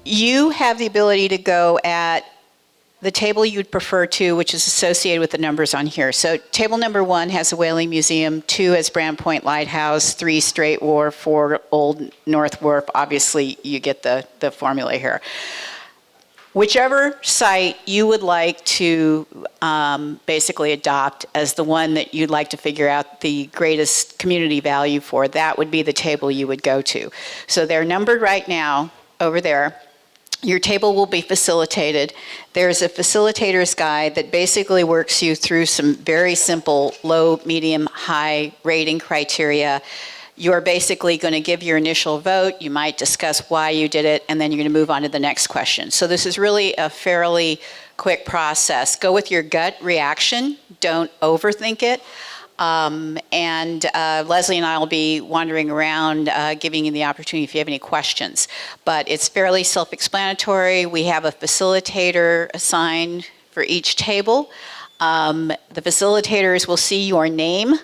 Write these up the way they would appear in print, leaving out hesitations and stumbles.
You have the ability to go at the table you'd prefer to, which is associated with the numbers on here. So table number 1 has the Whaling Museum, 2 has Brand Point Lighthouse, 3 Straight Wharf, 4 Old North Wharf. Obviously, you get the formula here. Whichever site you would like to basically adopt as the one that you'd like to figure out the greatest community value for, that would be the table you would go to. So they're numbered right now over there. Your table will be facilitated. There's a facilitator's guide that basically works you through some very simple low, medium, high rating criteria. You're basically going to give your initial vote. You might discuss why you did it, and then you're going to move on to the next question. So this is really a fairly quick process. Go with your gut reaction. Don't overthink it. Leslie and I will be wandering around giving you the opportunity if you have any questions. But it's fairly self-explanatory. We have a facilitator assigned for each table. The facilitators will see your name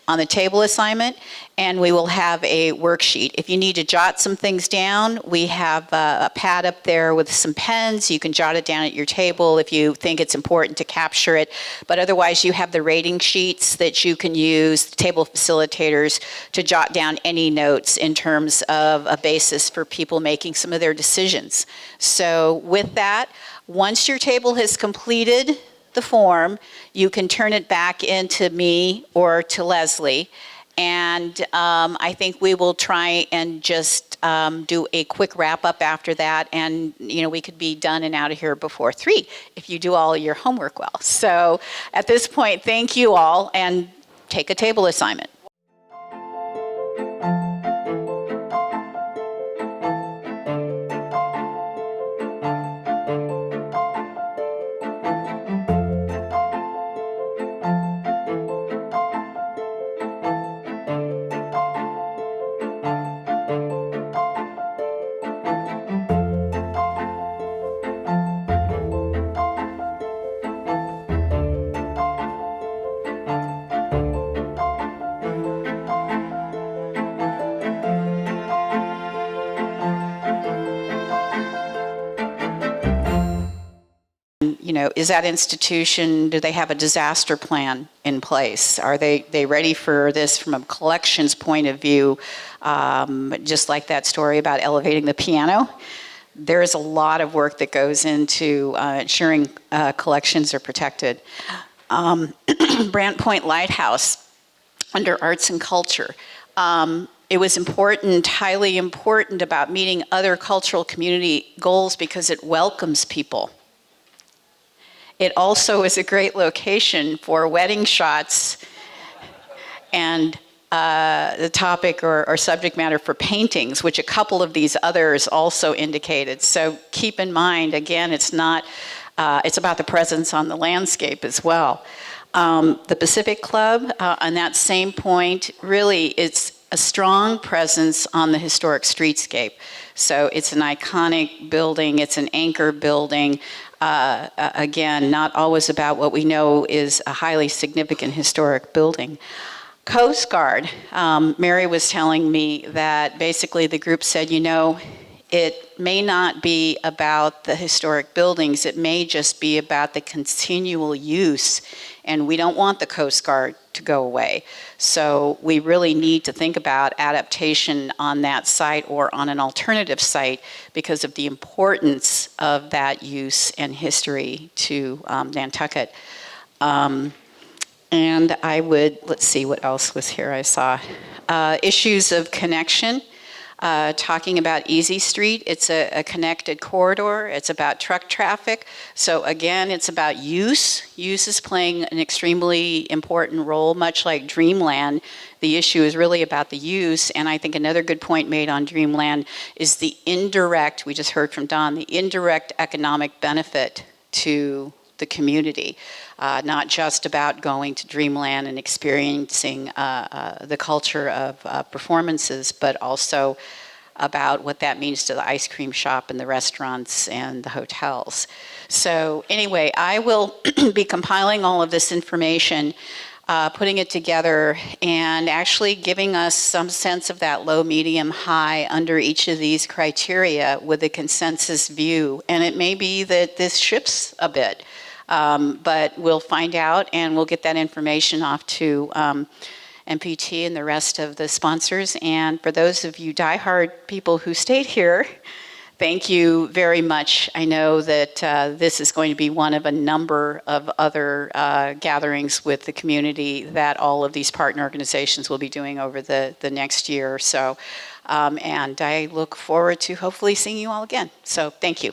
on the table assignment, and we will have a worksheet. If you need to jot some things down, we have a pad up there with some pens. You can jot it down at your table if you think it's important to capture it. But otherwise, you have the rating sheets that you can use, the table facilitators, to jot down any notes in terms of a basis for people making some of their decisions. So with that, once your table has completed the form, you can turn it back into me or to Leslie. And I think we will try and just do a quick wrap up after that. And, we could be done and out of here before 3 if you do all your homework well. So at this point, thank you all, and take a table assignment. Is that institution, do they have a disaster plan in place? Are they ready for this from a collections point of view? Just like that story about elevating the piano, there is a lot of work that goes into ensuring collections are protected. Brand Point Lighthouse, under arts and culture. It was important, highly important about meeting other cultural community goals because it welcomes people. It also is a great location for wedding shots and the topic or subject matter for paintings, which a couple of these others also indicated. So keep in mind, again, it's not, it's about the presence on the landscape as well. The Pacific Club, on that same point, really it's a strong presence on the historic streetscape. So it's an iconic building, it's an anchor building. Again, not always about what we know is a highly significant historic building. Coast Guard, Mary was telling me that basically the group said, it may not be about the historic buildings, it may just be about the continual use, and we don't want the Coast Guard to go away. So we really need to think about adaptation on that site or on an alternative site because of the importance of that use and history to Nantucket. And I would, let's see what else was here I saw. Issues of connection. Talking about Easy Street, it's a connected corridor. It's about truck traffic. So again, it's about use. Use is playing an extremely important role, much like Dreamland. The issue is really about the use, and I think another good point made on Dreamland is the indirect, we just heard from Don, the indirect economic benefit to the community. Not just about going to Dreamland and experiencing the culture of performances, but also about what that means to the ice cream shop and the restaurants and the hotels. So anyway, I will be compiling all of this information, putting it together, and actually giving us some sense of that low, medium, high under each of these criteria with a consensus view. And it may be that this shifts a bit, but we'll find out, and we'll get that information off to MPT and the rest of the sponsors. And for those of you diehard people who stayed here, thank you very much. I know that this is going to be one of a number of other gatherings with the community that all of these partner organizations will be doing over the next year or so. And I look forward to hopefully seeing you all again. So thank you.